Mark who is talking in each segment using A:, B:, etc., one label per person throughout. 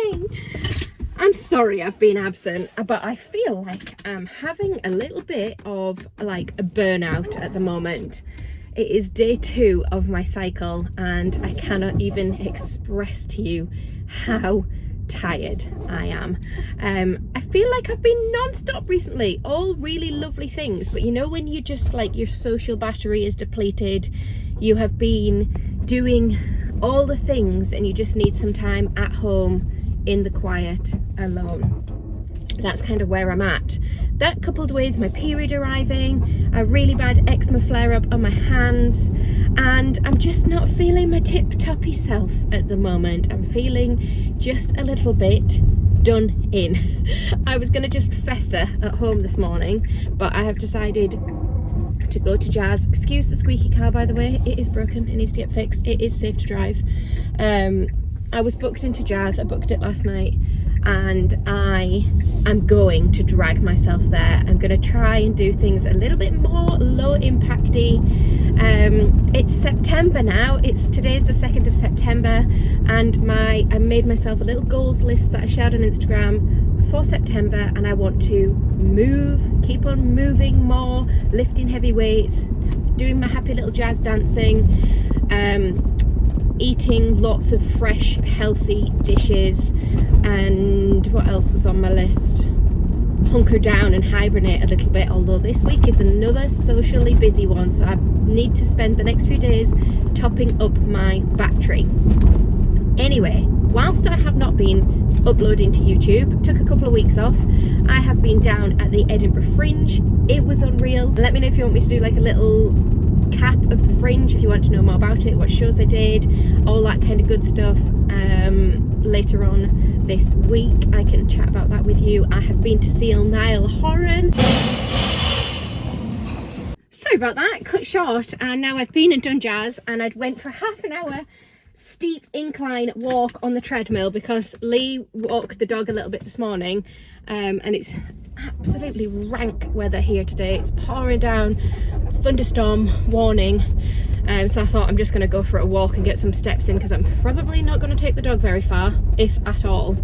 A: thing. I'm sorry I've been absent, but I feel like I'm having a little bit of like a burnout at the moment. It is day 2 of my cycle and I cannot even express to you how tired I am. I feel like I've been non-stop recently, all really lovely things, but you know when you just like your social battery is depleted, you have been doing all the things and you just need some time at home in the quiet alone. That's kind of where I'm at. That coupled with my period arriving, a really bad eczema flare up on my hands, and I'm just not feeling my tip-toppy self at the moment. I'm feeling just a little bit done in. I was going to just fester at home this morning, but I have decided to go to Jazz. Excuse the squeaky car, by the way, it is broken, it needs to get fixed. It is safe to drive. I was booked into Jazz, I booked it last night, and I am going to drag myself there. I'm going to try and do things a little bit more low impacty. It's September now, today's the 2nd of September, and I made myself a little goals list that I shared on Instagram for September, and I want to keep on moving more, lifting heavy weights, doing my happy little jazz dancing, eating lots of fresh healthy dishes, and what else was on my list? Hunker down and hibernate a little bit, although this week is another socially busy one, so I need to spend the next few days topping up my battery. Anyway, whilst I have not been uploading to YouTube, took a couple of weeks off, I have been down at the Edinburgh Fringe. It was unreal. Let me know if you want me to do like a little cap of the Fringe, if you want to know more about it, what shows I did, all that kind of good stuff. Later on this week I can chat about that with you. I have been to see Niall Horan. Sorry about that, cut short, and now I've been and done Jazz, and I'd went for half an hour steep incline walk on the treadmill because Lee walked the dog a little bit this morning, and it's absolutely rank weather here today. It's pouring down, thunderstorm warning, so I thought I'm just going to go for a walk and get some steps in because I'm probably not going to take the dog very far, if at all.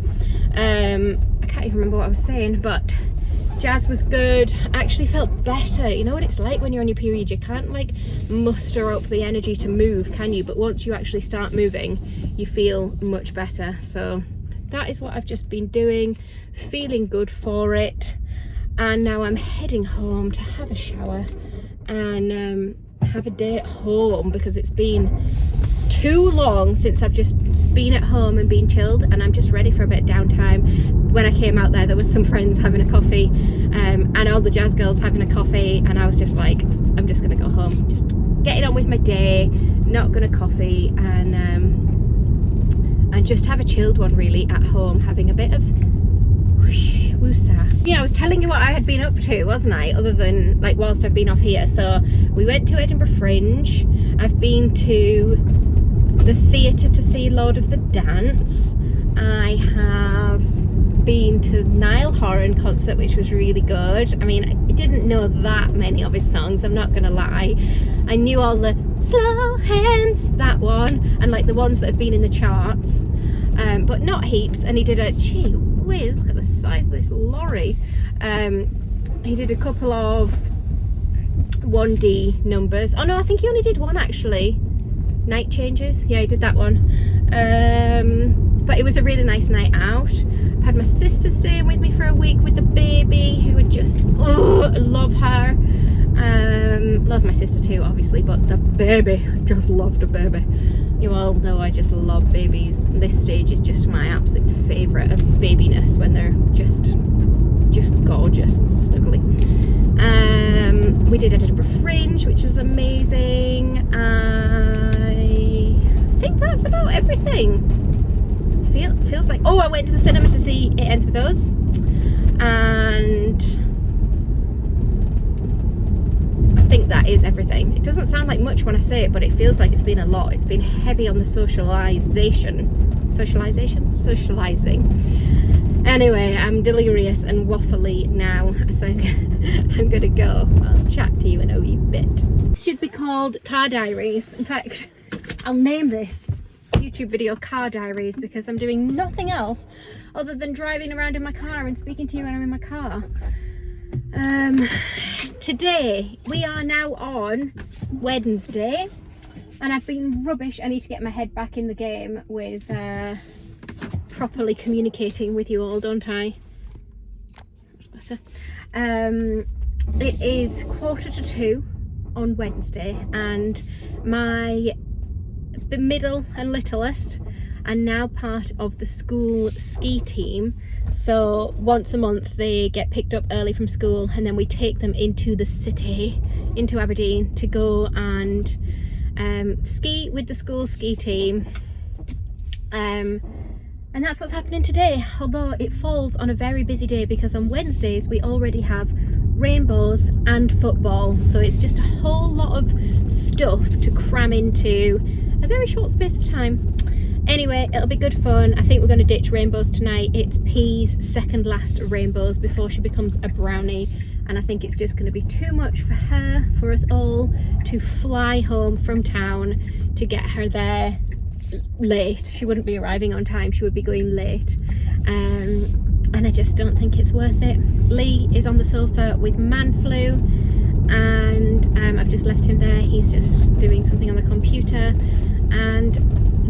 A: I can't even remember what I was saying, but Jazz was good. I actually felt better. You know what it's like when you're on your period, you can't like muster up the energy to move, can you? But once you actually start moving, you feel much better. So that is what I've just been doing, feeling good for it. And now I'm heading home to have a shower and have a day at home because it's been too long since I've just been at home and been chilled, and I'm just ready for a bit of downtime. When I came out there was some friends having a coffee, and all the Jazz girls having a coffee, and I was just like, I'm just gonna go home, just getting on with my day, not gonna coffee, and just have a chilled one really at home, having a bit of woosah. Yeah, I was telling you what I had been up to, wasn't I, other than like whilst I've been off here. So we went to Edinburgh Fringe, I've been to the theatre to see Lord of the Dance, I have been to Niall Horan concert, which was really good. I mean, I didn't know that many of his songs, I'm not gonna lie. I knew all the slow hands, that one, and like the ones that have been in the charts, but not heaps. And he did a, gee whiz, look at the size of this lorry. He did a couple of 1D numbers. Oh no, I think he only did one actually. Night Changes, yeah, he did that one. But it was a really nice night out. I've had my sister staying with me for a week with the baby, who would just love her. Love my sister too, obviously, but the baby, I just loved the baby. You all know I just love babies. This stage is just my absolute favourite of babiness, when they're just gorgeous and snuggly. We did Edinburgh Fringe, which was amazing. I think that's about everything. Feels like, oh, I went to the cinema to see It Ends With Us, and I think that is everything. It doesn't sound like much when I say it, but it feels like it's been a lot. It's been heavy on the socializing. Anyway, I'm delirious and waffly now, so I'm gonna go. I'll chat to you in a wee bit. It should be called Car Diaries. In fact, I'll name this. YouTube video, Car Diaries, because I'm doing nothing else other than driving around in my car and speaking to you when I'm in my car. Today we are now on Wednesday and I've been rubbish. I need to get my head back in the game with properly communicating with you all, don't I? That's better. It is 1:45 on Wednesday and the middle and littlest are now part of the school ski team. So once a month they get picked up early from school and then we take them into the city, into Aberdeen, to go and ski with the school ski team. And that's what's happening today, although it falls on a very busy day because on Wednesdays we already have rainbows and football, so it's just a whole lot of stuff to cram into a very short space of time. Anyway, it'll be good fun. I think we're going to ditch rainbows tonight. It's P's second last rainbows before she becomes a brownie, and I think it's just going to be too much for her, for us all, to fly home from town to get her there late. She wouldn't be arriving on time, she would be going late, and I just don't think it's worth it. Lee is on the sofa with man flu and I've just left him there. He's just doing something on the computer, and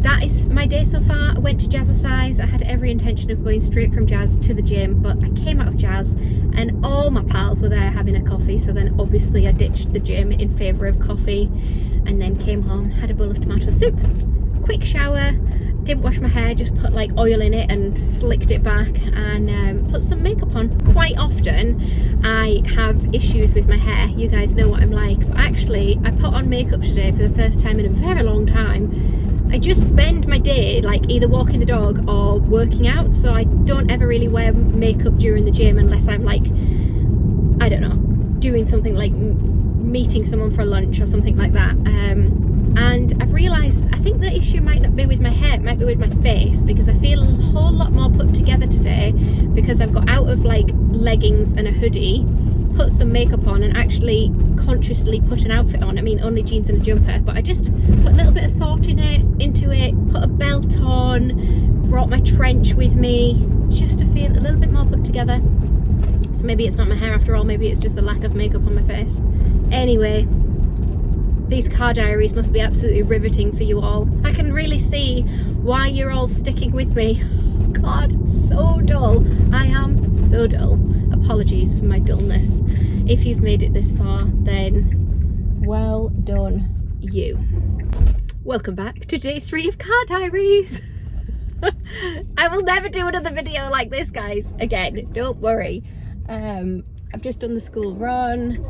A: that is my day so far. I went to Jazzercise. I had every intention of going straight from Jazz to the gym, but I came out of Jazz and all my pals were there having a coffee, so then obviously I ditched the gym in favour of coffee and then came home, had a bowl of tomato soup, quick shower, didn't wash my hair, just put like oil in it and slicked it back, and put some makeup on. Quite often I have issues with my hair, you guys know what I'm like, but actually I put on makeup today for the first time in a very long time. I just spend my day like either walking the dog or working out, so I don't ever really wear makeup during the gym unless I'm like, I don't know, doing something like meeting someone for lunch or something like that. And I've realised I think the issue might not be with my hair, it might be with my face, because I feel a whole lot more put together today because I've got out of like leggings and a hoodie, put some makeup on and actually consciously put an outfit on. I mean, only jeans and a jumper, but I just put a little bit of thought into it, put a belt on, brought my trench with me just to feel a little bit more put together. So maybe it's not my hair after all, maybe it's just the lack of makeup on my face. Anyway, these car diaries must be absolutely riveting for you all. I can really see why you're all sticking with me. God, so dull. I am so dull. Apologies for my dullness. If you've made it this far, then well done, you. Welcome back to day 3 of Car Diaries. I will never do another video like this, guys, again, don't worry. I've just done the school run.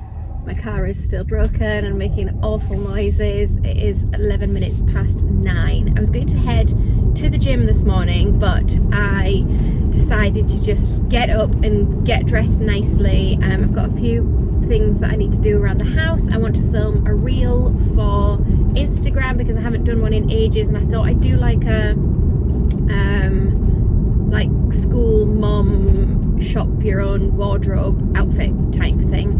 A: My car is still broken and making awful noises. It is 11 minutes past 9. I was going to head to the gym this morning, but I decided to just get up and get dressed nicely. I've got a few things that I need to do around the house. I want to film a reel for Instagram because I haven't done one in ages, and I thought I'd do like a like school mom shop your own wardrobe outfit type thing.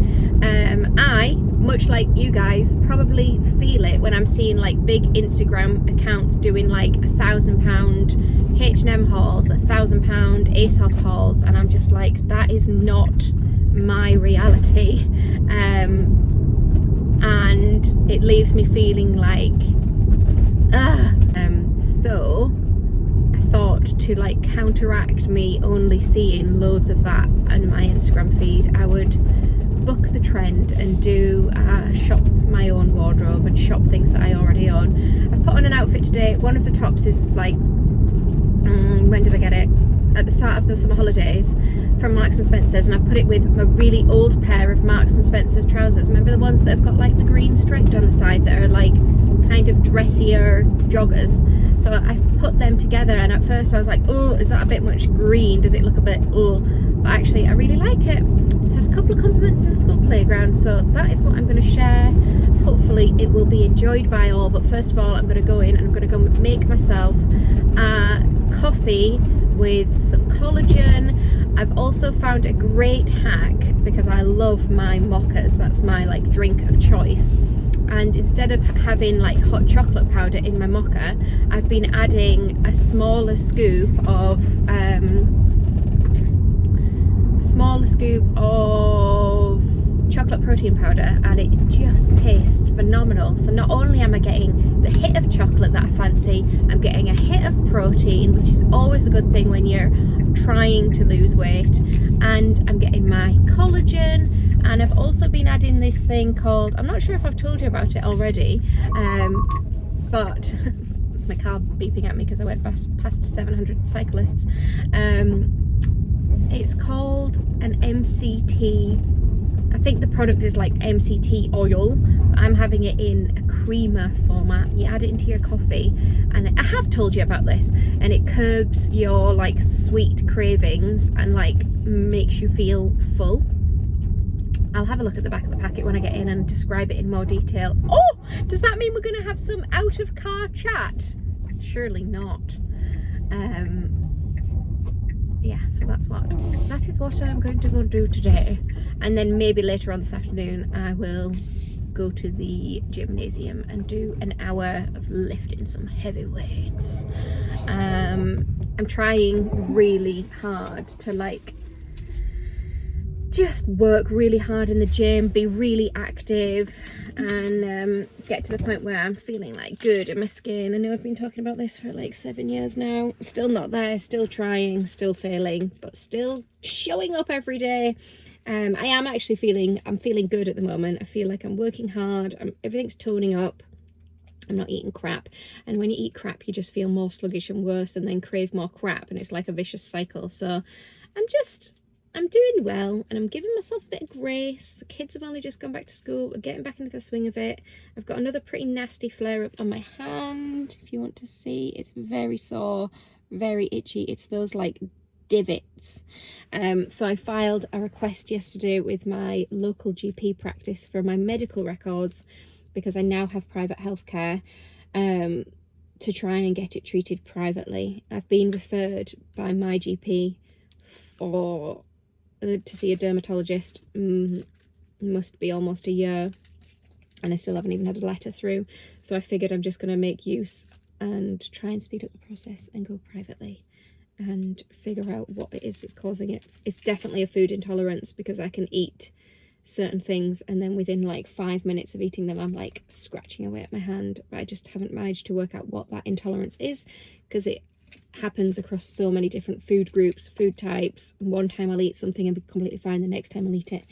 A: I, much like you guys, probably feel it when I'm seeing like big Instagram accounts doing like £1,000 H&M hauls, £1,000 ASOS hauls, and I'm just like, that is not my reality, and it leaves me feeling like so I thought to like counteract me only seeing loads of that on my Instagram feed, I would buck the trend and do shop my own wardrobe and shop things that I already own. I've put on an outfit today. One of the tops is like, when did I get it? At the start of the summer holidays from Marks and Spencer's, and I've put it with a really old pair of Marks and Spencer's trousers. Remember the ones that have got like the green stripe down the side that are like kind of dressier joggers? So I put them together, and at first I was like, oh, is that a bit much green? Does it look a bit, oh? But actually I really like it. I had a couple of compliments in the school playground, so that is what I'm going to share. Hopefully it will be enjoyed by all, but first of all I'm going to go in and I'm going to go make myself coffee with some collagen. I've also found a great hack because I love my mochas, that's my like drink of choice. and instead of having like hot chocolate powder in my mocha, I've been adding a smaller scoop of chocolate protein powder, and it just tastes phenomenal. So not only am I getting the hit of chocolate that I fancy, I'm getting a hit of protein, which is always a good thing when you're trying to lose weight, and I'm getting my collagen. And I've also been adding this thing called, I'm not sure if I've told you about it already, but it's my car beeping at me because I went past 700 cyclists. It's called an MCT. I think the product is like MCT oil. I'm having it in a creamer format. You add it into your coffee, and I have told you about this, and it curbs your like sweet cravings and like makes you feel full. I'll have a look at the back of the packet when I get in and describe it in more detail. Oh, does that mean we're going to have some out of car chat? Surely not. Yeah, so that is what I'm going to go do today. And then maybe later on this afternoon I will go to the gymnasium and do an hour of lifting some heavy weights. I'm trying really hard to like just work really hard in the gym, be really active, and get to the point where I'm feeling like good in my skin. I know I've been talking about this for like 7 years now. Still not there, still trying, still failing, but still showing up every day. I am actually feeling good at the moment. I feel like I'm working hard, everything's toning up. I'm not eating crap, and when you eat crap you just feel more sluggish and worse, and then crave more crap, and it's like a vicious cycle. So I'm doing well, and I'm giving myself a bit of grace. The kids have only just gone back to school. We're getting back into the swing of it. I've got another pretty nasty flare up on my hand. If you want to see, it's very sore, very itchy. It's those like divots. So I filed a request yesterday with my local GP practice for my medical records, because I now have private healthcare, to try and get it treated privately. I've been referred by my GP to see a dermatologist. Must be almost a year, and I still haven't even had a letter through. So I figured I'm just going to make use and try and speed up the process and go privately and figure out what it is that's causing it. It's definitely a food intolerance, because I can eat certain things and then within like 5 minutes of eating them I'm like scratching away at my hand, but I just haven't managed to work out what that intolerance is, because it happens across so many different food groups, food types. One time I'll eat something and be completely fine, the next time I'll eat it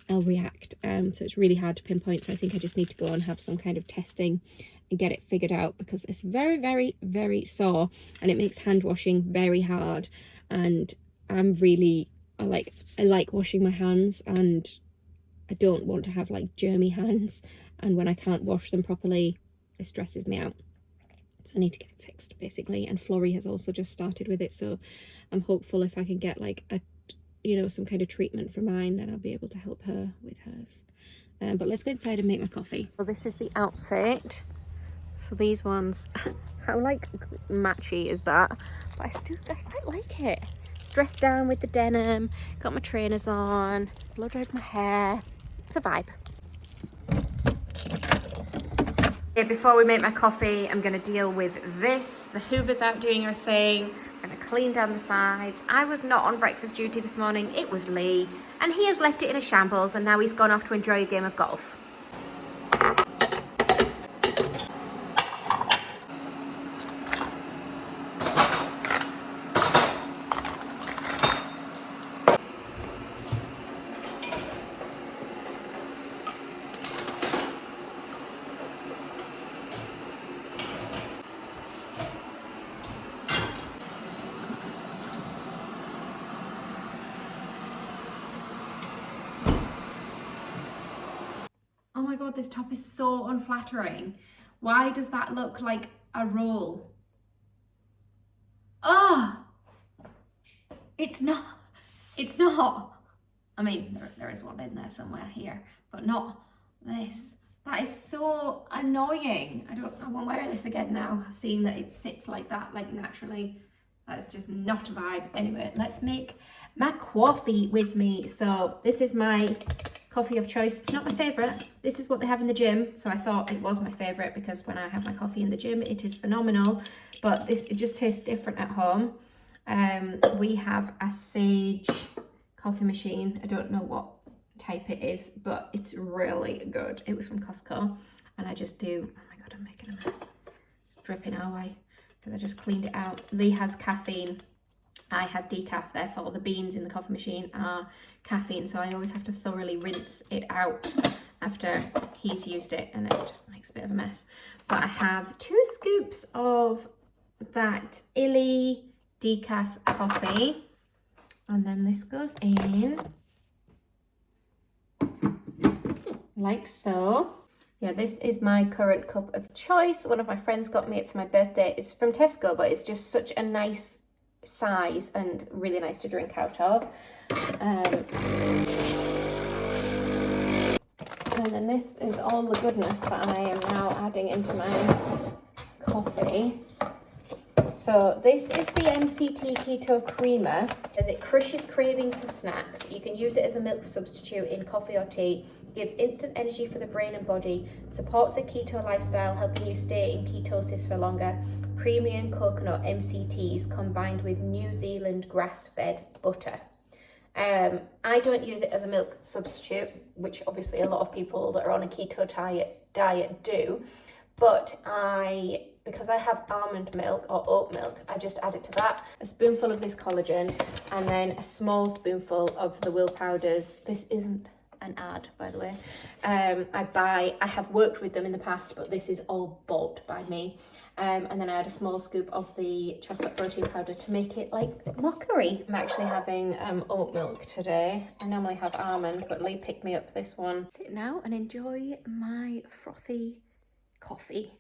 A: I'll react. So it's really hard to pinpoint. So I think I just need to go and have some kind of testing and get it figured out, because it's very, very, very sore, and it makes hand washing very hard. And I like washing my hands, and I don't want to have like germy hands, and when I can't wash them properly it stresses me out. So I need to get it fixed basically. And Florrie has also just started with it, so I'm hopeful if I can get like some kind of treatment for mine, then I'll be able to help her with hers. But let's go inside and make my coffee. Well, this is the outfit. So these ones, how like matchy is that? But I quite like it. Dressed down with the denim, got my trainers on, blow dried my hair. It's a vibe. Before we make my coffee, I'm going to deal with this. The Hoover's out doing her thing. I'm going to clean down the sides. I was not on breakfast duty this morning. It was Lee. And he has left it in a shambles, and now he's gone off to enjoy a game of golf. Oh my god, this top is so unflattering. Why does that look like a roll? Oh! It's not. I mean, there is one in there somewhere here, but not this. That is so annoying. I won't wear this again now, seeing that it sits like that, like naturally. That's just not a vibe. Anyway, let's make my coffee with me. So this is my coffee of choice. It's not my favourite. This is what they have in the gym, so I thought it was my favourite because when I have my coffee in the gym, it is phenomenal. But it just tastes different at home. We have a Sage coffee machine. I don't know what type it is, but it's really good. It was from Costco, and I just do, oh my god, I'm making a mess. It's dripping our way because I just cleaned it out. Lee has caffeine. I have decaf, therefore the beans in the coffee machine are caffeine, so I always have to thoroughly rinse it out after he's used it, and it just makes a bit of a mess. But I have 2 scoops of that Illy decaf coffee, and then this goes in like so. Yeah, this is my current cup of choice. One of my friends got me it for my birthday. It's from Tesco, but it's just such a nice size and really nice to drink out of. And then this is all the goodness that I am now adding into my coffee. So this is the MCT Keto Creamer, as it crushes cravings for snacks. You can use it as a milk substitute in coffee or tea, gives instant energy for the brain and body, supports a keto lifestyle, helping you stay in ketosis for longer. Premium coconut MCTs combined with New Zealand grass-fed butter. I don't use it as a milk substitute, which obviously a lot of people that are on a keto diet do, but because I have almond milk or oat milk, I just add it to that. A spoonful of this collagen, and then a small spoonful of the Will powders. This isn't an ad, by the way. I have worked with them in the past, but this is all bought by me. And then I add a small scoop of the chocolate protein powder to make it like mockery. I'm actually having oat milk today. I normally have almond, but Lee picked me up this one. Sit now and enjoy my frothy coffee.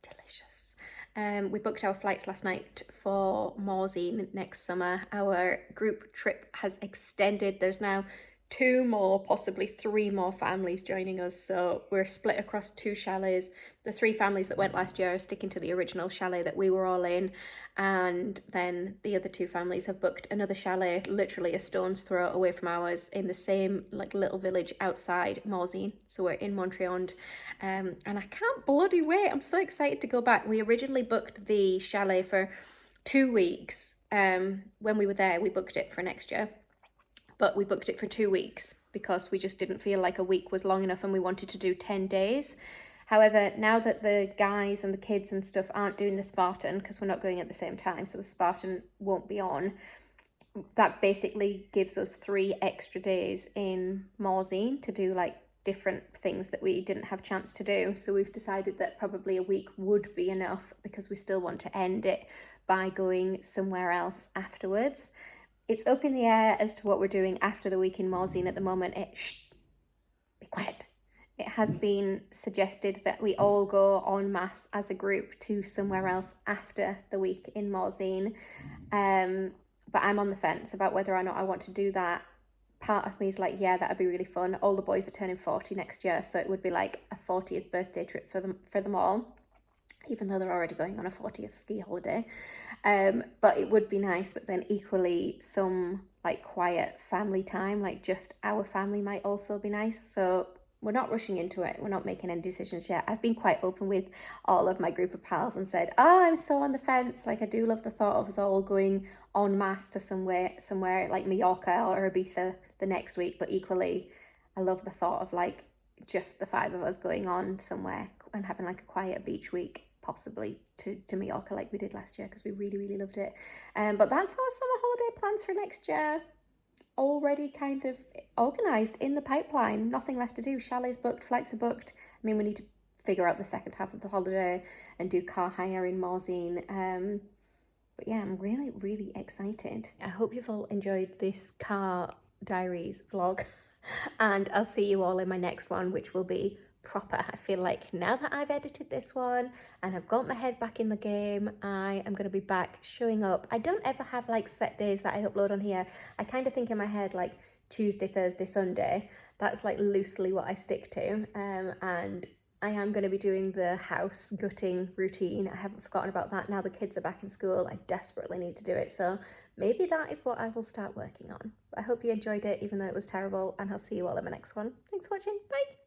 A: Delicious. We booked our flights last night for Morzine next summer. Our group trip has extended. There's now 2 more, possibly 3 more families joining us, so we're split across 2 chalets. The 3 families that went last year are sticking to the original chalet that we were all in, and then the other 2 families have booked another chalet literally a stone's throw away from ours in the same like little village outside Morzine. So we're in Montreal, and I can't bloody wait. I'm so excited to go back. We originally booked the chalet for 2 weeks. When we were there, we booked it for next year. But we booked it for 2 weeks because we just didn't feel like a week was long enough and we wanted to do 10 days. However, now that the guys and the kids and stuff aren't doing the Spartan, because we're not going at the same time, so the Spartan won't be on, that basically gives us 3 extra days in Morzine to do like different things that we didn't have chance to do. So we've decided that probably a week would be enough because we still want to end it by going somewhere else afterwards. It's up in the air as to what we're doing after the week in Morzine at the moment. Be quiet. It has been suggested that we all go en masse as a group to somewhere else after the week in Morzine. But I'm on the fence about whether or not I want to do that. Part of me is like, yeah, that'd be really fun. All the boys are turning 40 next year, so it would be like a 40th birthday trip for them all, even though they're already going on a 40th ski holiday. But it would be nice, but then equally some like quiet family time, like just our family might also be nice. So we're not rushing into it. We're not making any decisions yet. I've been quite open with all of my group of pals and said, oh, I'm so on the fence. Like I do love the thought of us all going en masse to somewhere like Mallorca or Ibiza the next week. But equally, I love the thought of like just the 5 of us going on somewhere and having like a quiet beach week, possibly to Mallorca like we did last year because we really, really loved it. But that's our summer holiday plans for next year. Already kind of organised, in the pipeline, nothing left to do. Chalets booked, flights are booked. I mean, we need to figure out the second half of the holiday and do car hire in Morzine. But yeah, I'm really, really excited. I hope you've all enjoyed this car diaries vlog and I'll see you all in my next one, which will be proper. I feel like now that I've edited this one and I've got my head back in the game, I am going to be back showing up. I don't ever have like set days that I upload on here. I kind of think in my head like Tuesday, Thursday, Sunday. That's like loosely what I stick to. And I am going to be doing the house gutting routine. I haven't forgotten about that. Now the kids are back in school, I desperately need to do it. So maybe that is what I will start working on. I hope you enjoyed it, even though it was terrible, and I'll see you all in my next one. Thanks for watching. Bye!